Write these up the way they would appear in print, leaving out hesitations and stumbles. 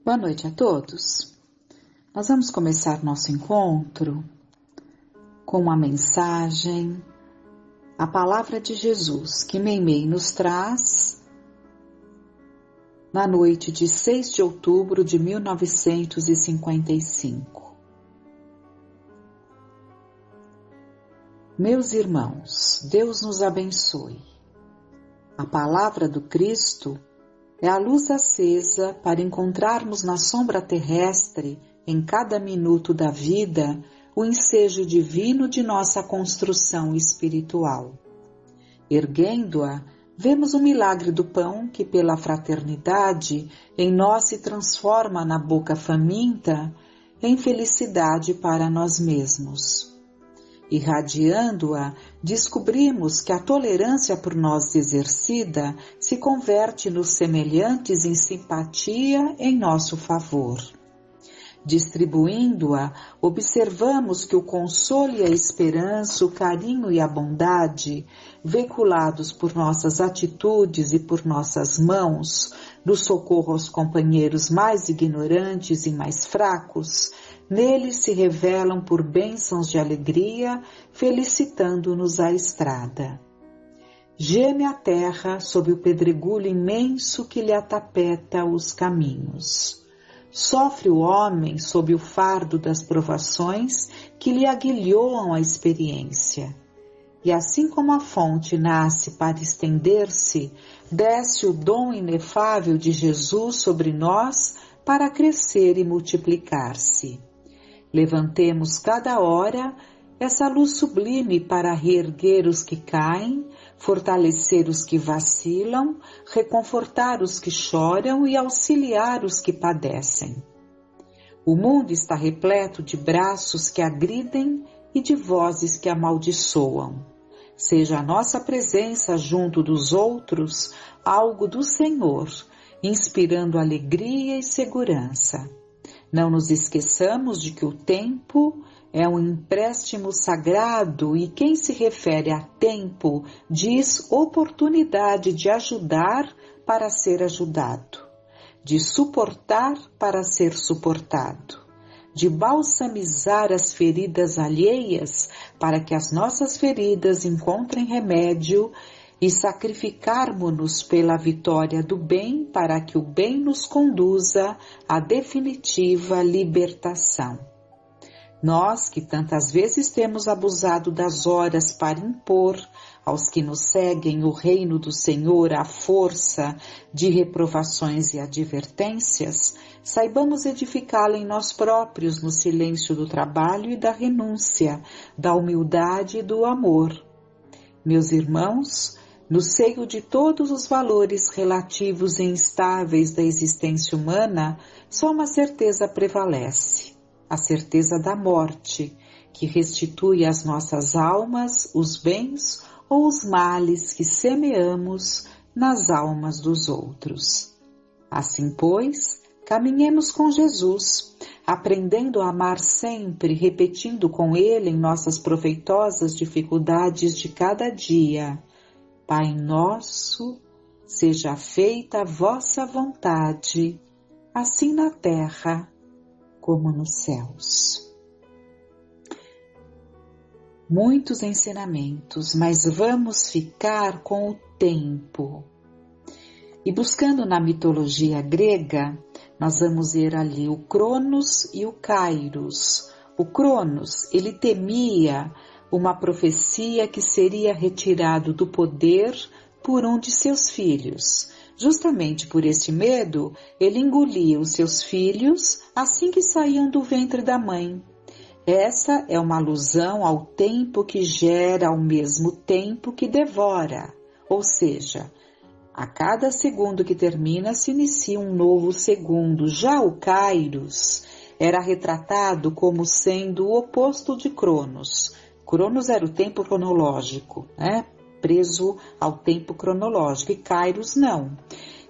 Boa noite a todos. Nós vamos começar nosso encontro com uma mensagem, a palavra de Jesus que Meimei nos traz na noite de 6 de outubro de 1955. Meus irmãos, Deus nos abençoe. A palavra do Cristo é a luz acesa para encontrarmos na sombra terrestre, em cada minuto da vida, o ensejo divino de nossa construção espiritual. Erguendo-a, vemos o milagre do pão que, pela fraternidade, em nós se transforma na boca faminta em felicidade para nós mesmos. Irradiando-a, descobrimos que a tolerância por nós exercida se converte nos semelhantes em simpatia em nosso favor. Distribuindo-a, observamos que o consolo e a esperança, o carinho e a bondade, veiculados por nossas atitudes e por nossas mãos, do socorro aos companheiros mais ignorantes e mais fracos, neles se revelam por bênçãos de alegria, felicitando-nos a estrada. Geme a terra sob o pedregulho imenso que lhe atapeta os caminhos. Sofre o homem sob o fardo das provações que lhe aguilhoam a experiência. E assim como a fonte nasce para estender-se, desce o dom inefável de Jesus sobre nós para crescer e multiplicar-se. Levantemos cada hora essa luz sublime para reerguer os que caem, fortalecer os que vacilam, reconfortar os que choram e auxiliar os que padecem. O mundo está repleto de braços que agridem e de vozes que amaldiçoam. Seja a nossa presença junto dos outros algo do Senhor, inspirando alegria e segurança. Não nos esqueçamos de que o tempo é um empréstimo sagrado e quem se refere a tempo diz oportunidade de ajudar para ser ajudado, de suportar para ser suportado, de balsamizar as feridas alheias para que as nossas feridas encontrem remédio e sacrificarmos-nos pela vitória do bem para que o bem nos conduza à definitiva libertação. Nós que tantas vezes temos abusado das horas para impor aos que nos seguem o reino do Senhor à força de reprovações e advertências, saibamos edificá-la em nós próprios no silêncio do trabalho e da renúncia, da humildade e do amor. Meus irmãos, no seio de todos os valores relativos e instáveis da existência humana, só uma certeza prevalece, a certeza da morte, que restitui às nossas almas os bens ou os males que semeamos nas almas dos outros. Assim, pois, caminhemos com Jesus, aprendendo a amar sempre, repetindo com Ele em nossas proveitosas dificuldades de cada dia: Pai nosso, seja feita a vossa vontade, assim na terra como nos céus. Muitos ensinamentos, mas vamos ficar com o tempo. E buscando na mitologia grega, nós vamos ver ali o Cronos e o Kairos. O Cronos, ele temia uma profecia que seria retirado do poder por um de seus filhos. Justamente por este medo, ele engolia os seus filhos assim que saíam do ventre da mãe. Essa é uma alusão ao tempo que gera ao mesmo tempo que devora, ou seja, a cada segundo que termina se inicia um novo segundo. Já o Kairos era retratado como sendo o oposto de Cronos. Cronos era o tempo cronológico, preso ao tempo cronológico, e Kairos não.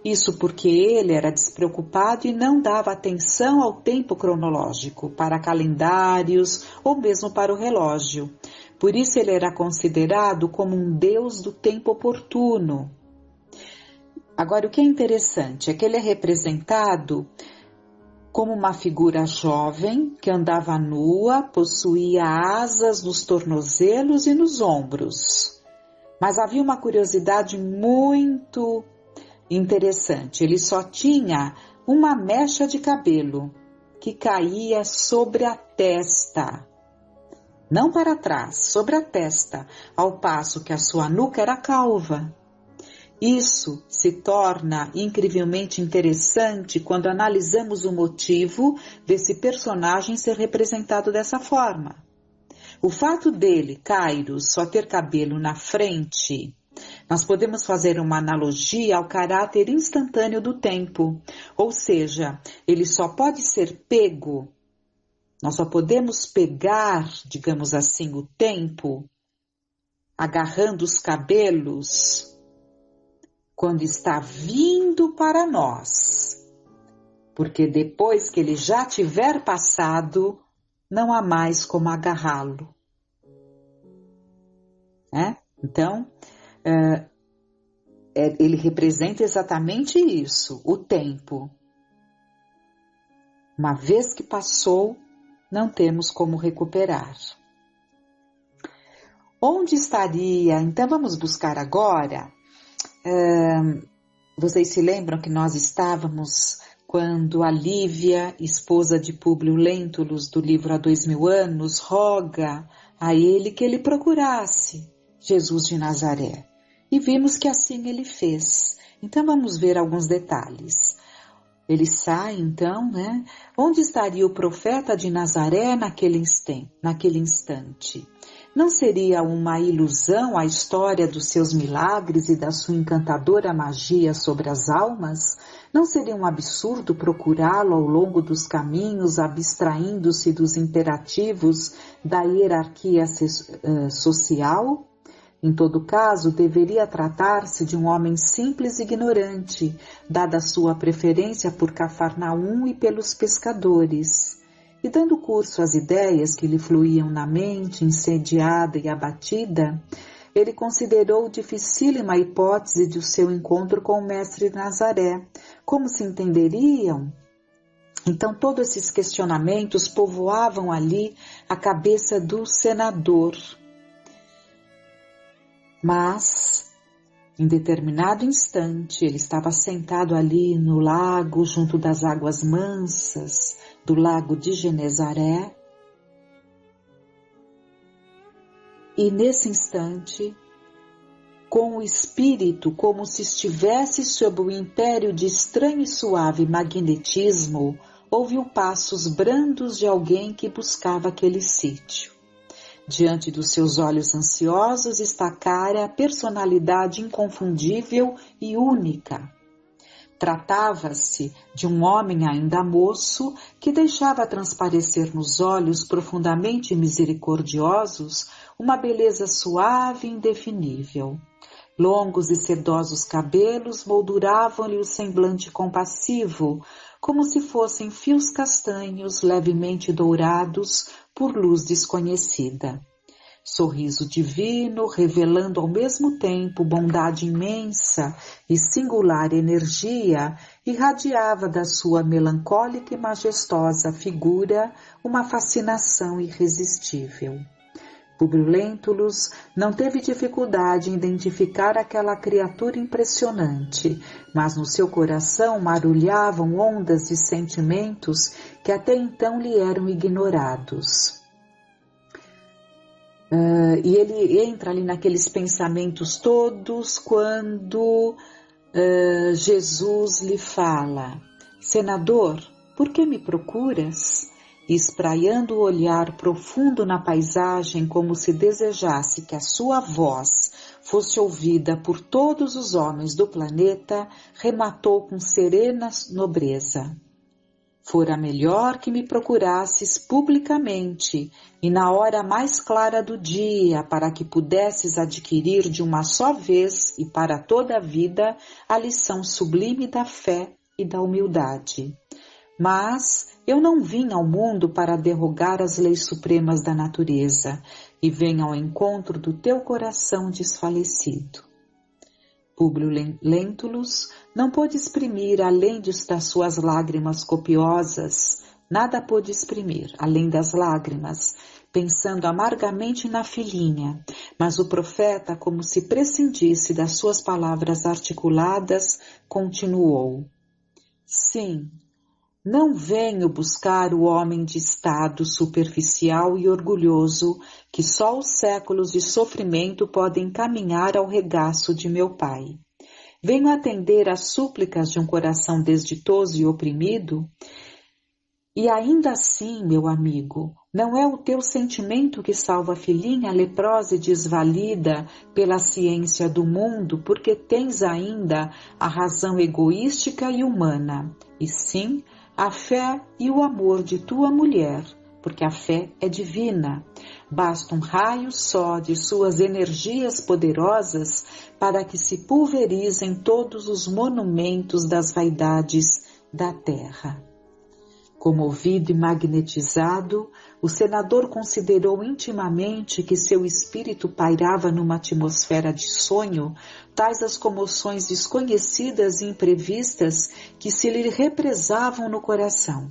Isso porque ele era despreocupado e não dava atenção ao tempo cronológico, para calendários ou mesmo para o relógio. Por isso ele era considerado como um deus do tempo oportuno. Agora, o que é interessante é que ele é representado como uma figura jovem que andava nua, possuía asas nos tornozelos e nos ombros. Mas havia uma curiosidade muito interessante. Ele só tinha uma mecha de cabelo que caía sobre a testa, não para trás, sobre a testa, ao passo que a sua nuca era calva. Isso se torna incrivelmente interessante quando analisamos o motivo desse personagem ser representado dessa forma. O fato dele, Kairos, só ter cabelo na frente, nós podemos fazer uma analogia ao caráter instantâneo do tempo, ou seja, ele só pode ser pego, nós só podemos pegar, digamos assim, o tempo, agarrando os cabelos, quando está vindo para nós, porque depois que ele já tiver passado, não há mais como agarrá-lo. Então, ele representa exatamente isso, o tempo. Uma vez que passou, não temos como recuperar. Onde estaria? Então vamos buscar agora. Vocês se lembram que nós estávamos quando a Lívia, esposa de Públio Lentulus, do livro Há 2000 anos, roga a ele que ele procurasse Jesus de Nazaré. E vimos que assim ele fez. Então vamos ver alguns detalhes. Ele sai então, Onde estaria o profeta de Nazaré naquele instante? Não seria uma ilusão a história dos seus milagres e da sua encantadora magia sobre as almas? Não seria um absurdo procurá-lo ao longo dos caminhos, abstraindo-se dos imperativos da hierarquia social? Em todo caso, deveria tratar-se de um homem simples e ignorante, dada a sua preferência por Cafarnaum e pelos pescadores. E dando curso às ideias que lhe fluíam na mente, insediada e abatida, ele considerou dificílima a hipótese de o seu encontro com o mestre de Nazaré. Como se entenderiam? Então todos esses questionamentos povoavam ali a cabeça do senador. Mas, em determinado instante, ele estava sentado ali no lago, junto das águas mansas do lago de Genezaré. E nesse instante, com o espírito como se estivesse sob o império de estranho e suave magnetismo, ouviu passos brandos de alguém que buscava aquele sítio. Diante dos seus olhos ansiosos estacara a personalidade inconfundível e única. Tratava-se de um homem ainda moço que deixava transparecer nos olhos profundamente misericordiosos uma beleza suave e indefinível. Longos e sedosos cabelos molduravam-lhe o semblante compassivo, como se fossem fios castanhos levemente dourados por luz desconhecida. Sorriso divino, revelando ao mesmo tempo bondade imensa e singular energia, irradiava da sua melancólica e majestosa figura uma fascinação irresistível. Públio Lentulus não teve dificuldade em identificar aquela criatura impressionante, mas no seu coração marulhavam ondas de sentimentos que até então lhe eram ignorados. E ele entra ali naqueles pensamentos todos quando Jesus lhe fala: Senador, por que me procuras? E espraiando o olhar profundo na paisagem como se desejasse que a sua voz fosse ouvida por todos os homens do planeta, rematou com serena nobreza: Fora melhor que me procurasses publicamente e na hora mais clara do dia, para que pudesses adquirir de uma só vez e para toda a vida a lição sublime da fé e da humildade. Mas eu não vim ao mundo para derrogar as leis supremas da natureza e venho ao encontro do teu coração desfalecido. Públio Lentulus não pôde exprimir, além das suas lágrimas copiosas, nada pôde exprimir, além das lágrimas, pensando amargamente na filhinha, mas o profeta, como se prescindisse das suas palavras articuladas, continuou: Sim, não venho buscar o homem de estado superficial e orgulhoso que só os séculos de sofrimento podem caminhar ao regaço de meu pai. Venho atender às súplicas de um coração desditoso e oprimido. E ainda assim, meu amigo, não é o teu sentimento que salva a filhinha leprosa e desvalida pela ciência do mundo, porque tens ainda a razão egoística e humana, e sim a fé e o amor de tua mulher, porque a fé é divina. Basta um raio só de suas energias poderosas para que se pulverizem todos os monumentos das vaidades da terra. Comovido e magnetizado, o senador considerou intimamente que seu espírito pairava numa atmosfera de sonho, tais as comoções desconhecidas e imprevistas que se lhe represavam no coração,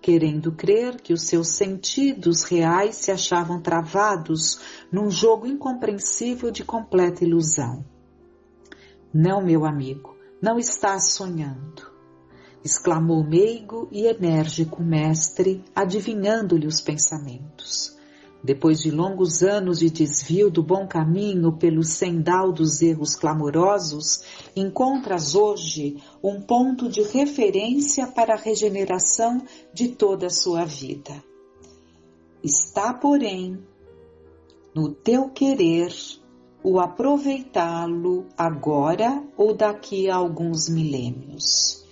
querendo crer que os seus sentidos reais se achavam travados num jogo incompreensível de completa ilusão. Não, meu amigo, não estás sonhando, exclamou meigo e enérgico o mestre, adivinhando-lhe os pensamentos. Depois de longos anos de desvio do bom caminho pelos sendal dos erros clamorosos, encontras hoje um ponto de referência para a regeneração de toda a sua vida. Está, porém, no teu querer o aproveitá-lo agora ou daqui a alguns milênios.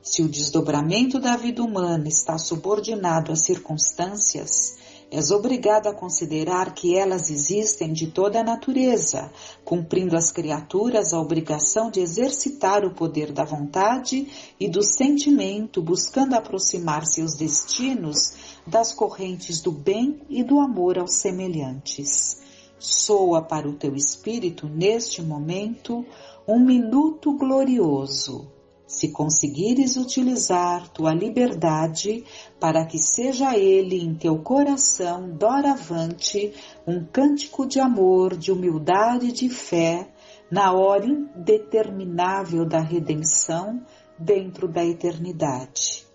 Se o desdobramento da vida humana está subordinado às circunstâncias, és obrigado a considerar que elas existem de toda a natureza, cumprindo as criaturas a obrigação de exercitar o poder da vontade e do sentimento, buscando aproximar seus destinos das correntes do bem e do amor aos semelhantes. Soa para o teu espírito, neste momento, um minuto glorioso, se conseguires utilizar tua liberdade para que seja ele em teu coração, doravante, um cântico de amor, de humildade e de fé, na hora indeterminável da redenção, dentro da eternidade.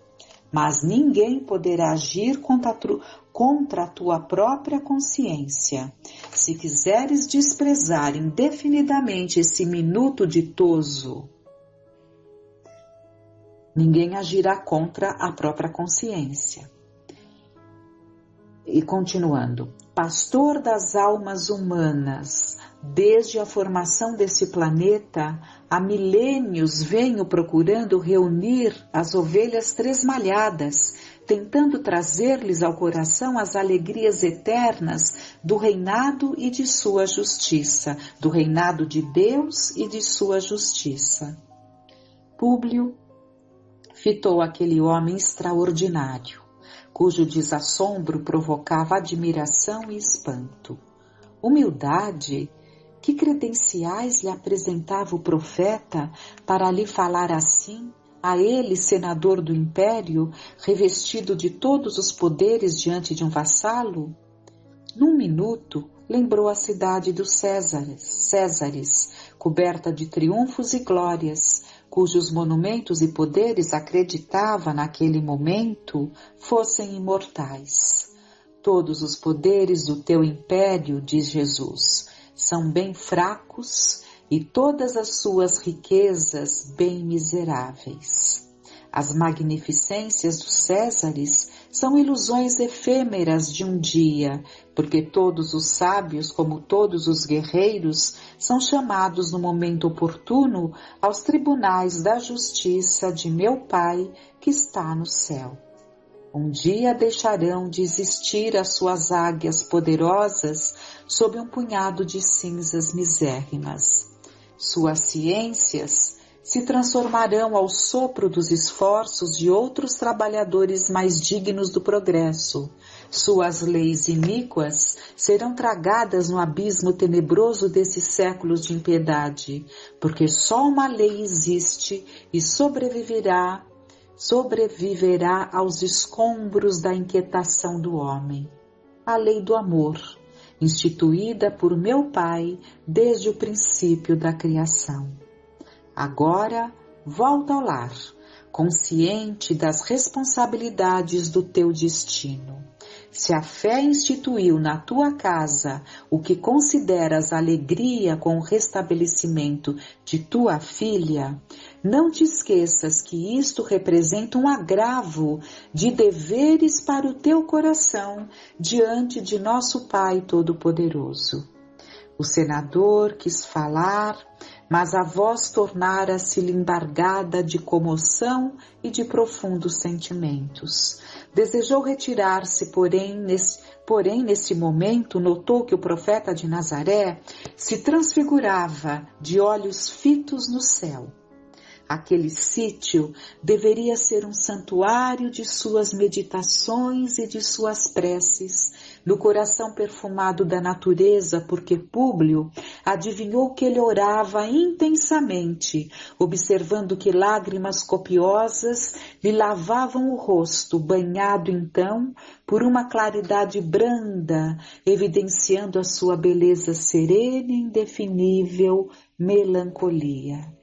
Mas ninguém poderá agir contra a tua própria consciência. Se quiseres desprezar indefinidamente esse minuto ditoso, ninguém agirá contra a própria consciência. E continuando, pastor das almas humanas, desde a formação desse planeta, há milênios venho procurando reunir as ovelhas tresmalhadas, tentando trazer-lhes ao coração as alegrias eternas do reinado e de sua justiça, do reinado de Deus e de sua justiça. Públio fitou aquele homem extraordinário, cujo desassombro provocava admiração e espanto. Humildade? Que credenciais lhe apresentava o profeta para lhe falar assim, a ele, senador do império, revestido de todos os poderes diante de um vassalo? Num minuto, lembrou a cidade dos Césares, coberta de triunfos e glórias, cujos monumentos e poderes acreditava naquele momento fossem imortais. Todos os poderes do teu império, diz Jesus, são bem fracos e todas as suas riquezas bem miseráveis. As magnificências dos Césares são ilusões efêmeras de um dia, porque todos os sábios, como todos os guerreiros, são chamados no momento oportuno aos tribunais da justiça de meu Pai que está no céu. Um dia deixarão de existir as suas águias poderosas sob um punhado de cinzas misérrimas. Suas ciências se transformarão ao sopro dos esforços de outros trabalhadores mais dignos do progresso. Suas leis iníquas serão tragadas no abismo tenebroso desses séculos de impiedade, porque só uma lei existe e sobreviverá aos escombros da inquietação do homem. A lei do amor, instituída por meu Pai desde o princípio da criação. Agora, volta ao lar, consciente das responsabilidades do teu destino. Se a fé instituiu na tua casa o que consideras alegria com o restabelecimento de tua filha, não te esqueças que isto representa um agravo de deveres para o teu coração diante de nosso Pai Todo-Poderoso. O senador quis falar, mas a voz tornara-se-lhe embargada de comoção e de profundos sentimentos. Desejou retirar-se, porém, nesse momento, notou que o profeta de Nazaré se transfigurava de olhos fitos no céu. Aquele sítio deveria ser um santuário de suas meditações e de suas preces, no coração perfumado da natureza, porque Públio adivinhou que ele orava intensamente, observando que lágrimas copiosas lhe lavavam o rosto, banhado então por uma claridade branda, evidenciando a sua beleza serena e indefinível melancolia.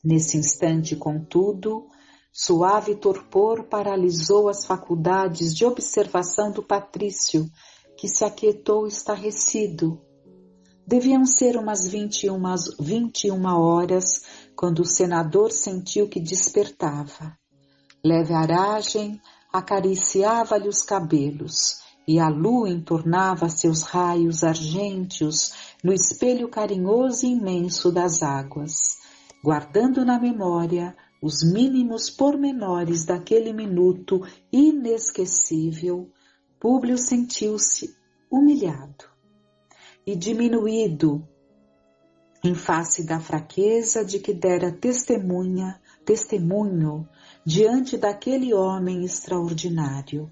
Nesse instante, contudo, suave torpor paralisou as faculdades de observação do patrício, que se aquietou estarrecido. Deviam ser umas 21 horas, quando o senador sentiu que despertava. Leve aragem acariciava-lhe os cabelos, e a lua entornava seus raios argênteos no espelho carinhoso e imenso das águas. Guardando na memória os mínimos pormenores daquele minuto inesquecível, Públio sentiu-se humilhado e diminuído em face da fraqueza de que dera testemunho diante daquele homem extraordinário.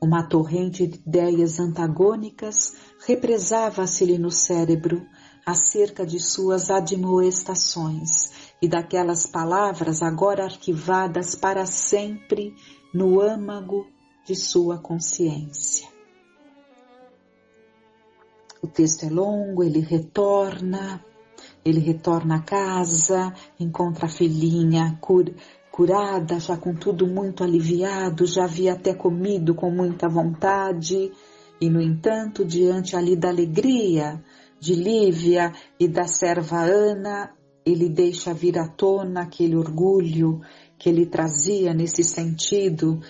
Uma torrente de ideias antagônicas represava-se-lhe no cérebro acerca de suas admoestações e daquelas palavras agora arquivadas para sempre no âmago de sua consciência. O texto é longo, ele retorna à casa, encontra a filhinha curada, já com tudo muito aliviado, já havia até comido com muita vontade, e no entanto, diante ali da alegria de Lívia e da serva Ana, ele deixa vir à tona aquele orgulho que ele trazia nesse sentido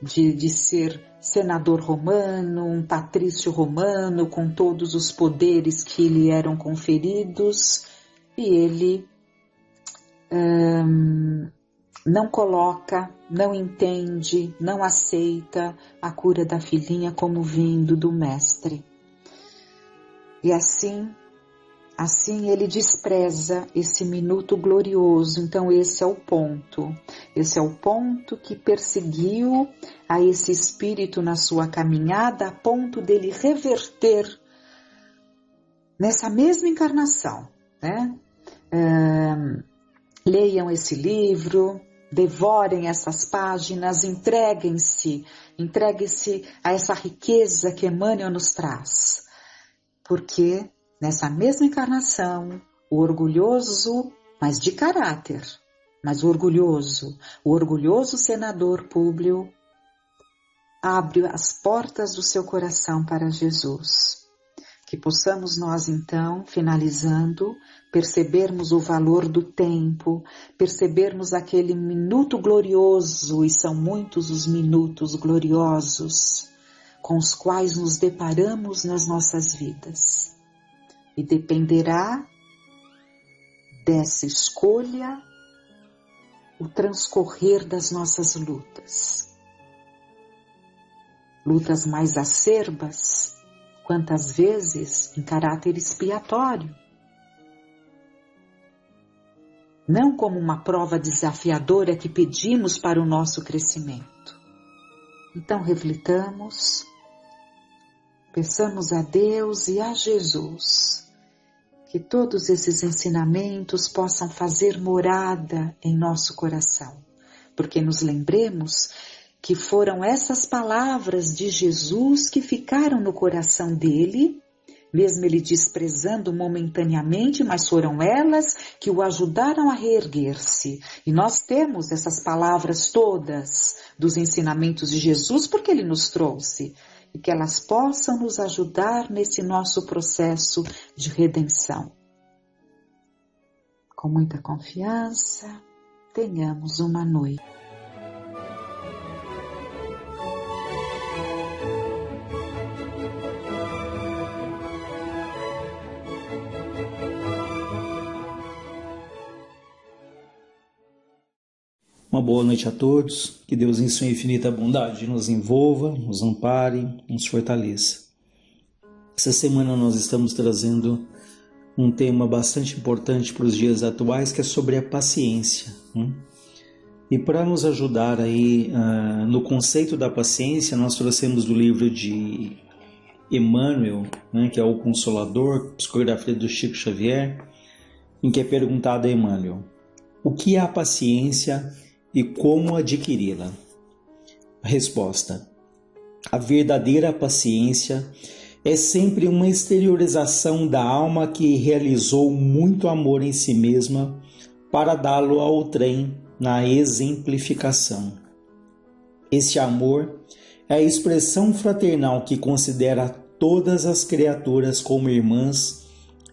de ser senador romano, um patrício romano, com todos os poderes que lhe eram conferidos, e ele não coloca, não entende, não aceita a cura da filhinha como vindo do mestre. E assim ele despreza esse minuto glorioso. Então esse é o ponto que perseguiu a esse espírito na sua caminhada, a ponto dele reverter nessa mesma encarnação, né? Leiam esse livro, devorem essas páginas, entreguem-se a essa riqueza que Emmanuel nos traz. Porque nessa mesma encarnação, o orgulhoso, mas de caráter, mas o orgulhoso senador Públio abre as portas do seu coração para Jesus. Que possamos nós então, finalizando, percebermos o valor do tempo, percebermos aquele minuto glorioso, e são muitos os minutos gloriosos com os quais nos deparamos nas nossas vidas. E dependerá dessa escolha o transcorrer das nossas lutas. Lutas mais acerbas, quantas vezes em caráter expiatório. não como uma prova desafiadora que pedimos para o nosso crescimento. Então reflitamos, peçamos a Deus e a Jesus que todos esses ensinamentos possam fazer morada em nosso coração, porque nos lembremos que foram essas palavras de Jesus que ficaram no coração dele, mesmo ele desprezando momentaneamente, mas foram elas que o ajudaram a reerguer-se. E nós temos essas palavras todas dos ensinamentos de Jesus porque ele nos trouxe, e que elas possam nos ajudar nesse nosso processo de redenção. Com muita confiança, tenhamos uma noite. Uma boa noite a todos, que Deus em sua infinita bondade nos envolva, nos ampare, nos fortaleça. Essa semana nós estamos trazendo um tema bastante importante para os dias atuais, que é sobre a paciência. E para nos ajudar aí no conceito da paciência, nós trouxemos do livro de Emmanuel, que é o Consolador, psicografia do Chico Xavier, em que é perguntado a Emmanuel: o que é a paciência e como adquiri-la? A resposta: a verdadeira paciência é sempre uma exteriorização da alma que realizou muito amor em si mesma para dá-lo ao trem na exemplificação. Este amor é a expressão fraternal que considera todas as criaturas como irmãs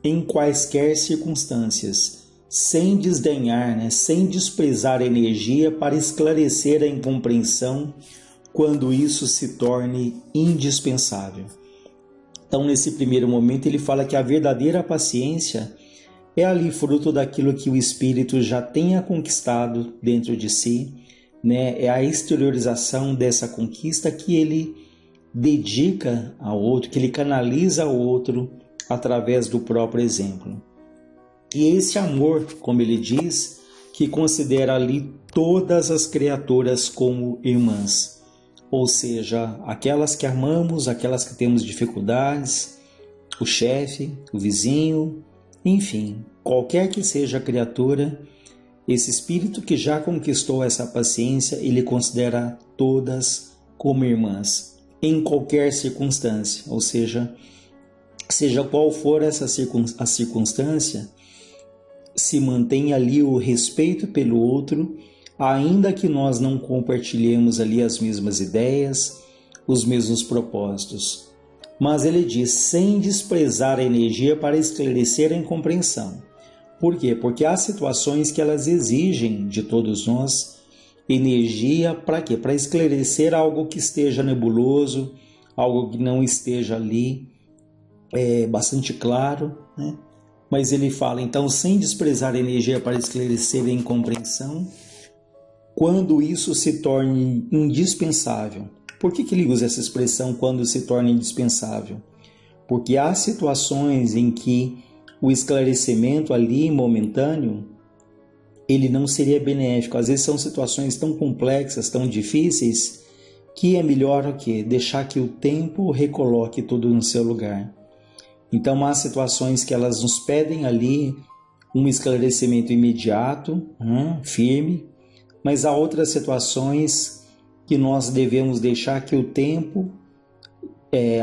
em quaisquer circunstâncias, sem desdenhar, sem desprezar a energia para esclarecer a incompreensão quando isso se torne indispensável. Então, nesse primeiro momento, ele fala que a verdadeira paciência é ali fruto daquilo que o espírito já tenha conquistado dentro de si, é a exteriorização dessa conquista que ele dedica ao outro, que ele canaliza ao outro através do próprio exemplo. E esse amor, como ele diz, que considera ali todas as criaturas como irmãs, ou seja, aquelas que amamos, aquelas que temos dificuldades, o chefe, o vizinho, enfim, qualquer que seja a criatura, esse espírito que já conquistou essa paciência, ele considera todas como irmãs, em qualquer circunstância, ou seja qual for a circunstância, se mantém ali o respeito pelo outro, ainda que nós não compartilhemos ali as mesmas ideias, os mesmos propósitos. Mas ele diz, sem desprezar a energia para esclarecer a incompreensão. Por quê? Porque há situações que elas exigem de todos nós energia para quê? Para esclarecer algo que esteja nebuloso, algo que não esteja ali bastante claro, Mas ele fala, então, sem desprezar a energia para esclarecer a incompreensão, quando isso se torne indispensável. Por que ele usa essa expressão, quando se torna indispensável? Porque há situações em que o esclarecimento ali, momentâneo, ele não seria benéfico. Às vezes são situações tão complexas, tão difíceis, que é melhor o quê? Deixar que o tempo recoloque tudo no seu lugar. Então há situações que elas nos pedem ali um esclarecimento imediato, firme, mas há outras situações que nós devemos deixar que o tempo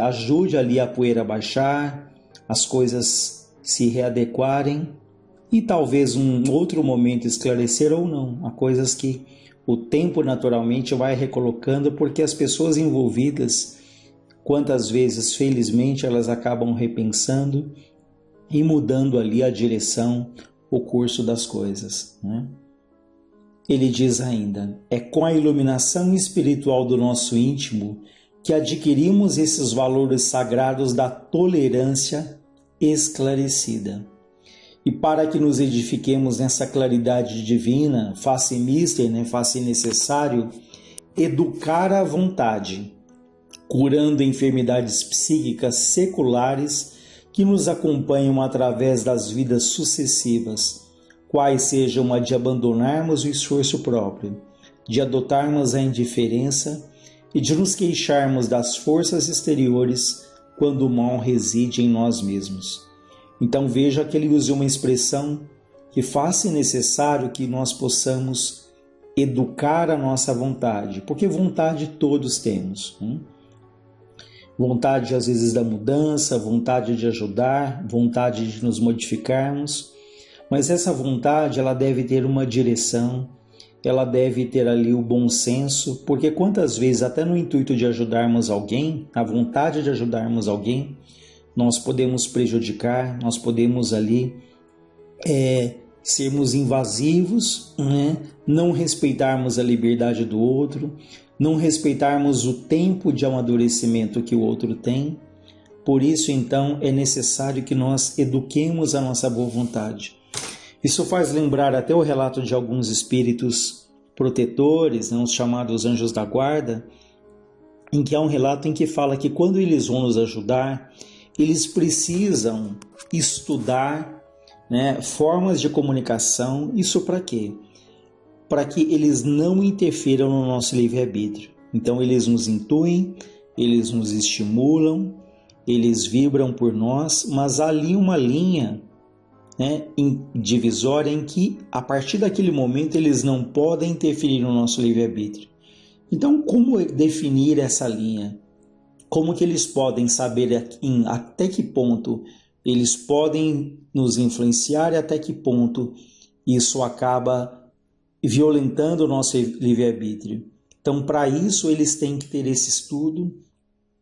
ajude ali a poeira a baixar, as coisas se readequarem e talvez um outro momento esclarecer ou não. Há coisas que o tempo naturalmente vai recolocando, porque as pessoas envolvidas, quantas vezes, felizmente, elas acabam repensando e mudando ali a direção, o curso das coisas, Ele diz ainda, é com a iluminação espiritual do nosso íntimo que adquirimos esses valores sagrados da tolerância esclarecida. E para que nos edifiquemos nessa claridade divina, faz-se mister, faz-se necessário educar a vontade, curando enfermidades psíquicas seculares que nos acompanham através das vidas sucessivas, quais sejam a de abandonarmos o esforço próprio, de adotarmos a indiferença e de nos queixarmos das forças exteriores quando o mal reside em nós mesmos. Então veja que ele usa uma expressão que faz necessário que nós possamos educar a nossa vontade, porque vontade todos temos. Vontade às vezes da mudança, vontade de ajudar, vontade de nos modificarmos, mas essa vontade ela deve ter uma direção, ela deve ter ali o bom senso, porque quantas vezes até no intuito de ajudarmos alguém, a vontade de ajudarmos alguém, nós podemos prejudicar, nós podemos ali sermos invasivos, né? Não respeitarmos a liberdade do outro, não respeitarmos o tempo de amadurecimento que o outro tem. Por isso, então, é necessário que nós eduquemos a nossa boa vontade. Isso faz lembrar até o relato de alguns espíritos protetores, né, os chamados anjos da guarda, em que há um relato em que fala que quando eles vão nos ajudar, eles precisam estudar, né, formas de comunicação. Isso para quê? Para que eles não interfiram no nosso livre-arbítrio. Então eles nos intuem, eles nos estimulam, eles vibram por nós, mas há ali uma linha, né, divisória em que a partir daquele momento eles não podem interferir no nosso livre-arbítrio. Então como definir essa linha? Como que eles podem saber até que ponto eles podem nos influenciar e até que ponto isso acaba violentando o nosso livre-arbítrio? Então, para isso, eles têm que ter esse estudo,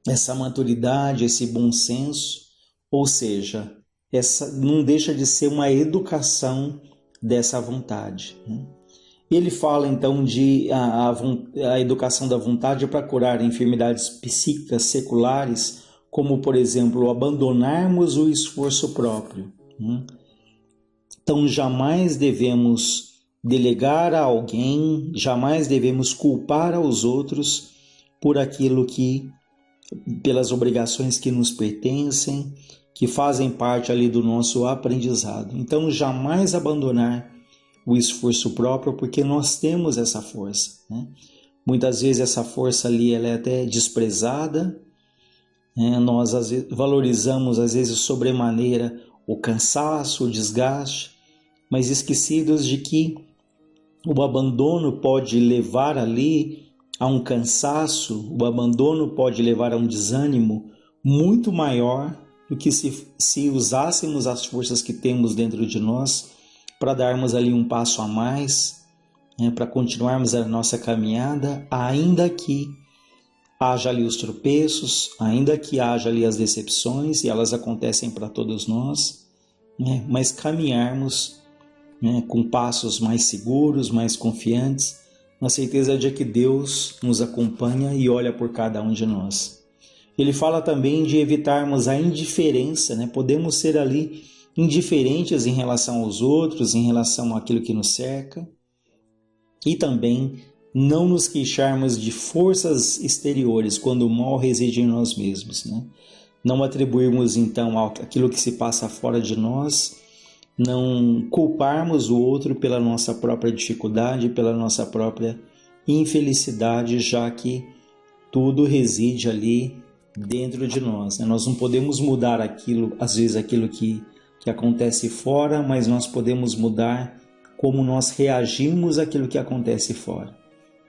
essa maturidade, esse bom senso, ou seja, essa não deixa de ser uma educação dessa vontade. Ele fala, então, de a educação da vontade para curar enfermidades psíquicas seculares, como, por exemplo, abandonarmos o esforço próprio. Então, jamais devemos delegar a alguém, jamais devemos culpar aos outros por aquilo pelas obrigações que nos pertencem, que fazem parte ali do nosso aprendizado. Então, jamais abandonar o esforço próprio, porque nós temos essa força, né? Muitas vezes essa força ali ela é até desprezada, né? Nós às vezes, valorizamos às vezes sobremaneira o cansaço, o desgaste, mas esquecidos de que o abandono pode levar ali a um cansaço, o abandono pode levar a um desânimo muito maior do que se usássemos as forças que temos dentro de nós para darmos ali um passo a mais, né, para continuarmos a nossa caminhada, ainda que haja ali os tropeços, ainda que haja ali as decepções, e elas acontecem para todos nós, né, mas caminharmos, né, com passos mais seguros, mais confiantes, na certeza de que Deus nos acompanha e olha por cada um de nós. Ele fala também de evitarmos a indiferença, né? Podemos ser ali indiferentes em relação aos outros, em relação àquilo que nos cerca, e também não nos queixarmos de forças exteriores quando o mal reside em nós mesmos, né? Não atribuirmos então aquilo que se passa fora de nós, não culparmos o outro pela nossa própria dificuldade, pela nossa própria infelicidade, já que tudo reside ali dentro de nós, né? Nós não podemos mudar aquilo, às vezes aquilo que acontece fora, mas nós podemos mudar como nós reagimos àquilo que acontece fora.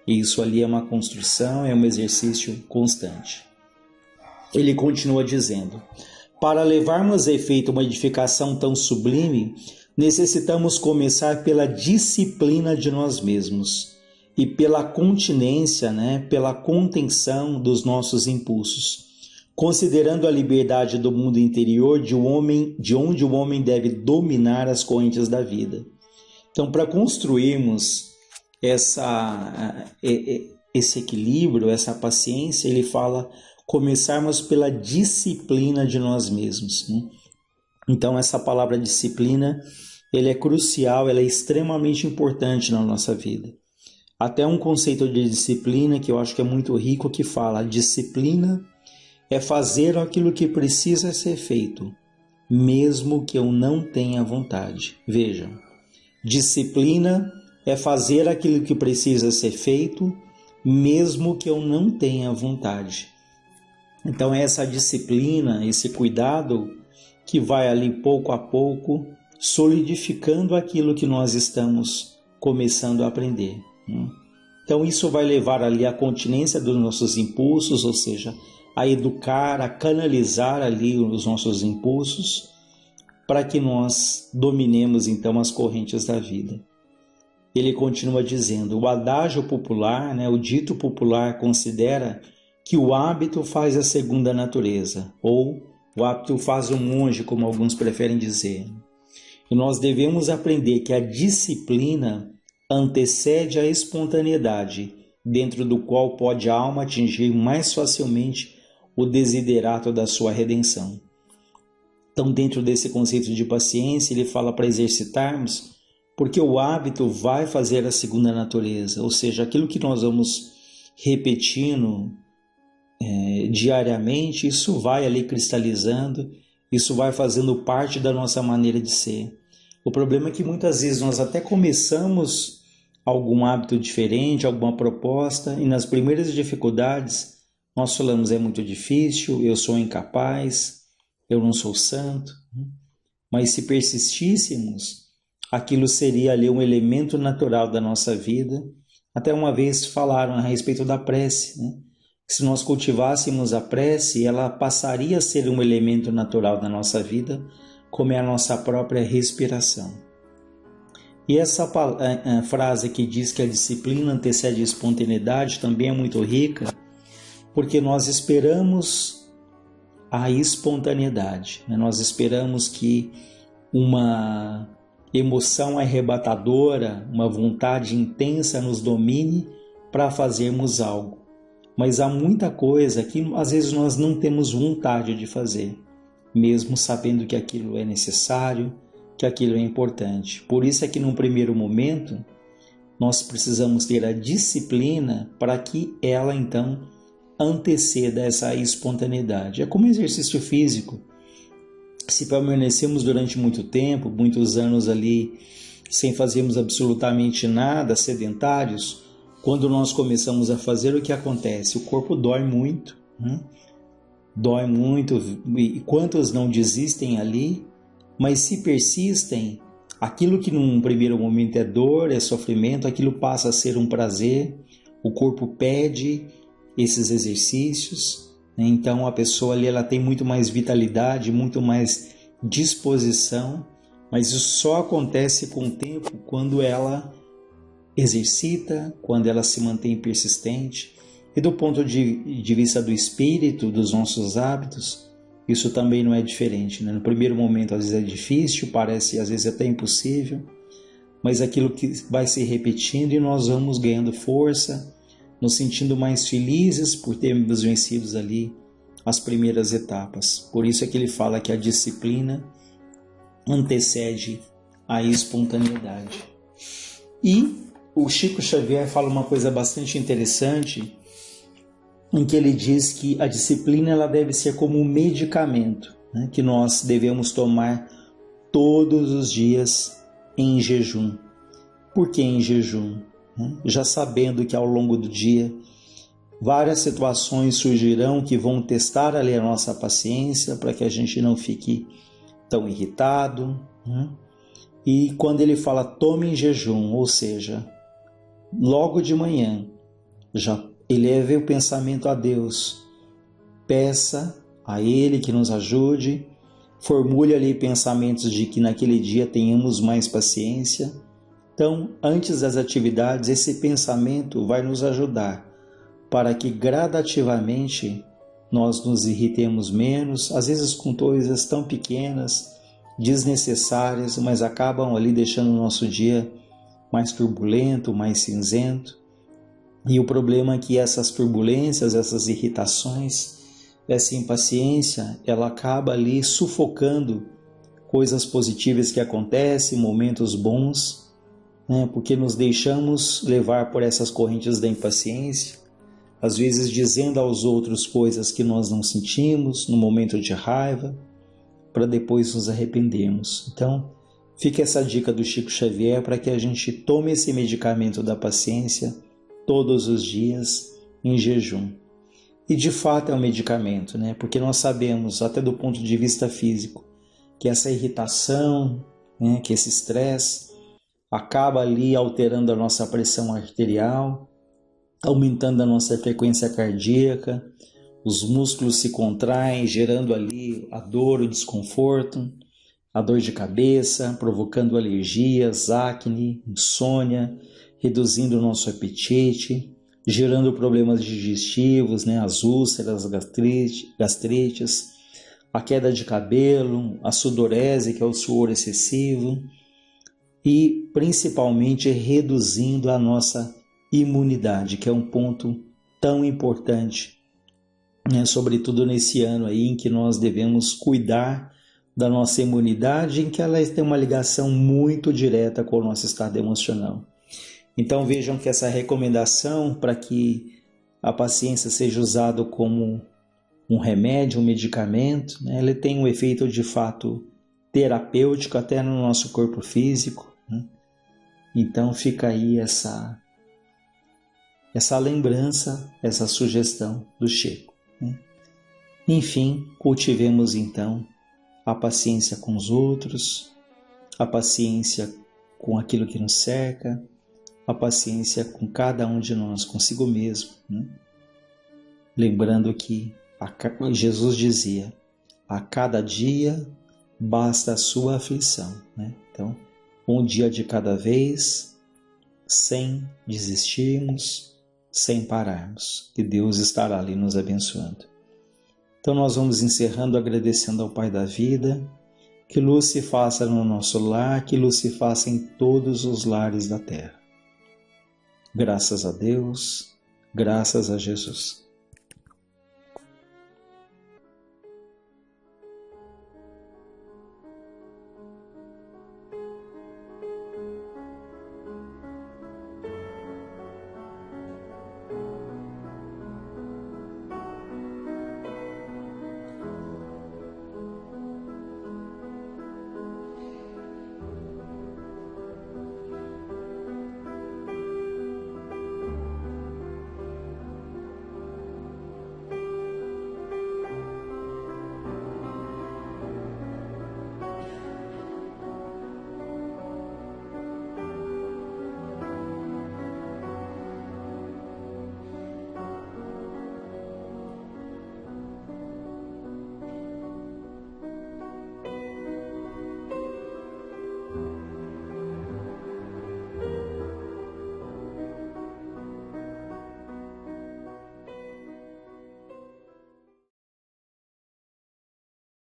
E isso ali é uma construção, é um exercício constante. Ele continua dizendo: para levarmos a efeito uma edificação tão sublime, necessitamos começar pela disciplina de nós mesmos e pela continência, né, pela contenção dos nossos impulsos, considerando a liberdade do mundo interior de onde o homem deve dominar as correntes da vida. Então, para construirmos esse equilíbrio, essa paciência, ele fala começarmos pela disciplina de nós mesmos, né? Então, essa palavra disciplina, ela é crucial, ela é extremamente importante na nossa vida. Até um conceito de disciplina que eu acho que é muito rico, que fala: a disciplina é fazer aquilo que precisa ser feito, mesmo que eu não tenha vontade. Vejam, Disciplina é fazer aquilo que precisa ser feito, mesmo que eu não tenha vontade. Então essa disciplina, esse cuidado que vai ali pouco a pouco solidificando aquilo que nós estamos começando a aprender. Então isso vai levar ali à continência dos nossos impulsos, ou seja, a educar, a canalizar ali os nossos impulsos para que nós dominemos então as correntes da vida. Ele continua dizendo, o adágio popular, o dito popular considera que o hábito faz a segunda natureza, ou o hábito faz o monge, como alguns preferem dizer. E nós devemos aprender que a disciplina antecede a espontaneidade, dentro do qual pode a alma atingir mais facilmente o desiderato da sua redenção. Então, dentro desse conceito de paciência, ele fala para exercitarmos, porque o hábito vai fazer a segunda natureza, ou seja, aquilo que nós vamos repetindo diariamente, isso vai ali cristalizando, isso vai fazendo parte da nossa maneira de ser. O problema é que muitas vezes nós até começamos algum hábito diferente, alguma proposta, e nas primeiras dificuldades nós falamos, é muito difícil, eu sou incapaz, eu não sou santo. Mas se persistíssemos, aquilo seria ali um elemento natural da nossa vida. Até uma vez falaram a respeito da prece, Se nós cultivássemos a prece, ela passaria a ser um elemento natural da nossa vida, como é a nossa própria respiração. E essa frase que diz que a disciplina antecede a espontaneidade também é muito rica, porque nós esperamos a espontaneidade. Nós esperamos que uma emoção arrebatadora, uma vontade intensa nos domine para fazermos algo. Mas há muita coisa que às vezes nós não temos vontade de fazer, mesmo sabendo que aquilo é necessário, que aquilo é importante. Por isso é que num primeiro momento nós precisamos ter a disciplina para que ela então anteceda essa espontaneidade. É como exercício físico. Se permanecemos durante muito tempo, muitos anos ali, sem fazermos absolutamente nada, sedentários, quando nós começamos a fazer, o que acontece? O corpo dói muito, dói muito, e quantos não desistem ali, mas se persistem, aquilo que num primeiro momento é dor, é sofrimento, aquilo passa a ser um prazer, o corpo pede esses exercícios, então a pessoa ali ela tem muito mais vitalidade, muito mais disposição, mas isso só acontece com o tempo quando ela exercita, quando ela se mantém persistente. E do ponto de vista do espírito, dos nossos hábitos, isso também não é diferente. No primeiro momento às vezes é difícil, parece às vezes até impossível, mas aquilo que vai se repetindo e nós vamos ganhando força, nos sentindo mais felizes por termos vencido ali as primeiras etapas. Por isso é que ele fala que a disciplina antecede a espontaneidade. E o Chico Xavier fala uma coisa bastante interessante, em que ele diz que a disciplina ela deve ser como um medicamento, que nós devemos tomar todos os dias em jejum. Por que em jejum? Já sabendo que ao longo do dia várias situações surgirão que vão testar ali a nossa paciência para que a gente não fique tão irritado. E quando ele fala tome em jejum, ou seja, logo de manhã, já eleve o pensamento a Deus, peça a Ele que nos ajude, formule ali pensamentos de que naquele dia tenhamos mais paciência. Então, antes das atividades, esse pensamento vai nos ajudar para que gradativamente nós nos irritemos menos, às vezes com coisas tão pequenas, desnecessárias, mas acabam ali deixando o nosso dia mais turbulento, mais cinzento. E o problema é que essas turbulências, essas irritações, essa impaciência, ela acaba ali sufocando coisas positivas que acontecem, momentos bons, porque nos deixamos levar por essas correntes da impaciência, às vezes dizendo aos outros coisas que nós não sentimos no momento de raiva, para depois nos arrependermos. Então, Fica essa dica do Chico Xavier para que a gente tome esse medicamento da paciência todos os dias em jejum. E de fato é um medicamento, né? Porque nós sabemos, até do ponto de vista físico, que essa irritação, né, que esse estresse acaba ali alterando a nossa pressão arterial, aumentando a nossa frequência cardíaca, os músculos se contraem, gerando ali a dor, o desconforto, a dor de cabeça, provocando alergias, acne, insônia, reduzindo o nosso apetite, gerando problemas digestivos, né, as úlceras, gastrites, a queda de cabelo, a sudorese, que é o suor excessivo, e principalmente reduzindo a nossa imunidade, que é um ponto tão importante, né, sobretudo nesse ano aí em que nós devemos cuidar da nossa imunidade, em que ela tem uma ligação muito direta com o nosso estado emocional. Então vejam que essa recomendação para que a paciência seja usada como um remédio, um medicamento, né, ele tem um efeito de fato terapêutico até no nosso corpo físico, né? Então fica aí essa lembrança, essa sugestão do Chico, né? Enfim, cultivemos então a paciência com os outros, a paciência com aquilo que nos cerca, a paciência com cada um de nós, consigo mesmo, né? Lembrando que Jesus dizia, a cada dia basta a sua aflição, né? Então, um dia de cada vez, sem desistirmos, sem pararmos, que Deus estará ali nos abençoando. Então nós vamos encerrando agradecendo ao Pai da vida, que luz se faça no nosso lar, que luz se faça em todos os lares da terra. Graças a Deus, graças a Jesus.